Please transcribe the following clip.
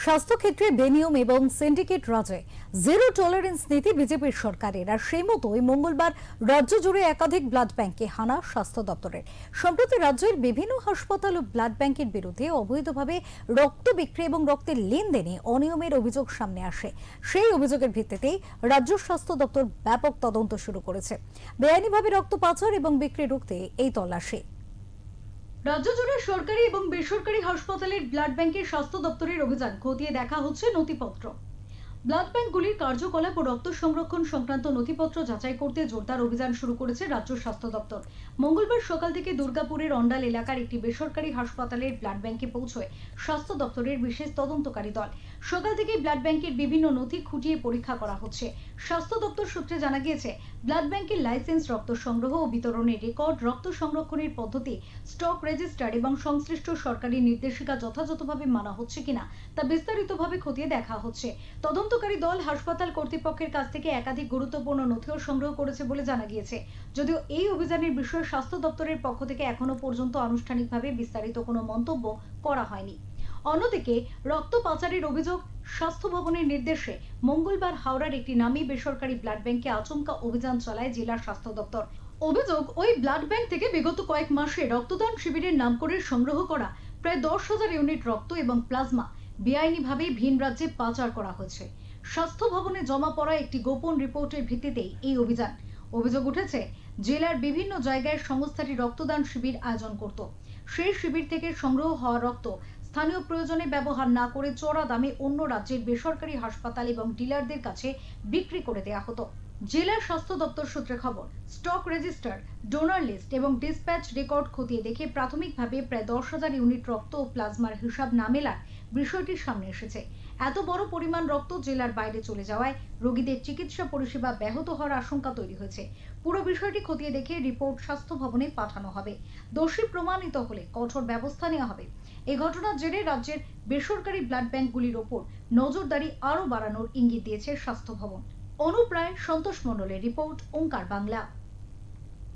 স্বাস্থ্যক্ষেত্রে বেনিয়ম এবং সিন্ডিকেট রাজে zero tolerance নীতি বিজেপির সরকারের, আর সেই মতোই মঙ্গলবার রাজ্য জুড়ে একাধিক ব্লাড ব্যাংকে হানা স্বাস্থ্য দপ্তরের। সম্প্রতি রাজ্যের বিভিন্ন হাসপাতাল ও ব্লাড ব্যাংকের বিরুদ্ধে অবৈধভাবে রক্ত বিক্রি এবং রক্তের লেনদেনে অনিয়মের অভিযোগ সামনে আসে। সেই অভিযোগের ভিত্তিতেই রাজ্য স্বাস্থ্য দপ্তর ব্যাপক তদন্ত শুরু করেছে। বেআইনিভাবে রক্ত পাচার এবং বিক্রি রুখতে এই তল্লাশি। রাজ্য জুড়ে সরকারি এবং বেসরকারি হাসপাতালের ব্লাড ব্যাংকের স্বাস্থ্য দপ্তরের অভিযান খতিয়ে দেখা হচ্ছে নথিপত্র। ব্লাড ব্যাংকগুলির কার্যকলাপ ও রক্ত সংরক্ষণ সংক্রান্ত নথিপত্র যাচাই করতে জোরদার অভিযান শুরু করেছে রাজ্য স্বাস্থ্য দপ্তর। মঙ্গলবার সকাল থেকে দুর্গাপুরের অন্ডাল এলাকার একটি বেসরকারি হাসপাতালের ব্লাড ব্যাংকে পৌঁছয় স্বাস্থ্য দপ্তরের বিশেষ তদন্তকারী দল। সকাল থেকেই ব্লাড ব্যাংকের বিভিন্ন নথি খুঁটিয়ে পরীক্ষা করা হচ্ছে। স্বাস্থ্য দপ্তর সূত্রে জানা গিয়েছে, ব্লাড ব্যাংকের লাইসেন্স, রক্ত সংগ্রহ ও বিতরণের রেকর্ড, রক্ত সংরক্ষণের পদ্ধতি, স্টক রেজিস্টার এবং সংশ্লিষ্ট সরকারি নির্দেশিকা যথাযথভাবে মানা হচ্ছে কিনা তা বিস্তারিতভাবে খতিয়ে দেখা হচ্ছে। তদন্তকারী দল হাসপাতাল কর্তৃপক্ষের কাছ থেকে একাধিক গুরুত্বপূর্ণ নথিও সংগ্রহ করেছে বলে জানা গিয়েছে। যদিও এই অভিযানের বিষয়ে স্বাস্থ্য দপ্তরের পক্ষ থেকে এখনো পর্যন্ত আনুষ্ঠানিকভাবে বিস্তারিত কোনো মন্তব্য করা হয়নি। অন্যদিকে রক্ত পাচারের অভিযোগ, স্বাস্থ্য ভবনের নির্দেশে মঙ্গলবার হাওড়ার একটি নামী বেসরকারি ব্লাড ব্যাংকে আচমকা অভিযান চালায় জেলা স্বাস্থ্য দপ্তর। অভিযোগ, ওই ব্লাড ব্যাংক থেকে বিগত কয়েক মাসে রক্তদান শিবিরের নাম করে সংগ্রহ করা প্রায় 10,000 ইউনিট রক্ত এবং প্লাজমা বেআইনিভাবে ভিন রাজ্যে পাচার করা হয়েছে। স্বাস্থ্য ভবনে জমা পড়া একটি গোপন রিপোর্টের ভিত্তিতেই এই অভিযান। অভিযোগ উঠেছে, জেলার বিভিন্ন জায়গায় সংস্থাটি রক্তদান শিবির আয়োজন করত। সেই শিবির থেকে সংগ্রহ হওয়া রক্ত স্থানীয় প্রয়োজনে ব্যবহার না করে চড়া দামে অন্য রাজ্যের বেসরকারি হাসপাতাল এবং ডিলারদের কাছে বিক্রি করে দেওয়া হতো। জেলা স্বাস্থ্য দপ্তর সূত্রে খবর, স্টক রেজিস্টার, ডোনার লিস্ট এবং ডিসপ্যাচ রেকর্ড খতিয়ে দেখে প্রাথমিকভাবে প্রায় 10,000 ইউনিট রক্ত ও প্লাজমার হিসাব না মেলার বিষয়টি সামনে এসেছে। এত বড় পরিমাণ রক্ত জেলার বাইরে চলে যাওয়ায় রোগীদের চিকিৎসা পরিষেবা ব্যাহত হওয়ার আশঙ্কা তৈরি হয়েছে। পুরো বিষয়টি খতিয়ে দেখে রিপোর্ট স্বাস্থ্য ভবনে পাঠানো হবে। দোষী প্রমাণিত হলে কঠোর ব্যবস্থা নেওয়া হবে। এই ঘটনার জেরে রাজ্যের বেসরকারি ব্লাড ব্যাংকগুলির ওপর নজরদারি আরও বাড়ানোর ইঙ্গিত দিয়েছে স্বাস্থ্য ভবন। অনুপ্রায় সন্তোষ মণ্ডলের রিপোর্ট, ওঙ্কার বাংলা।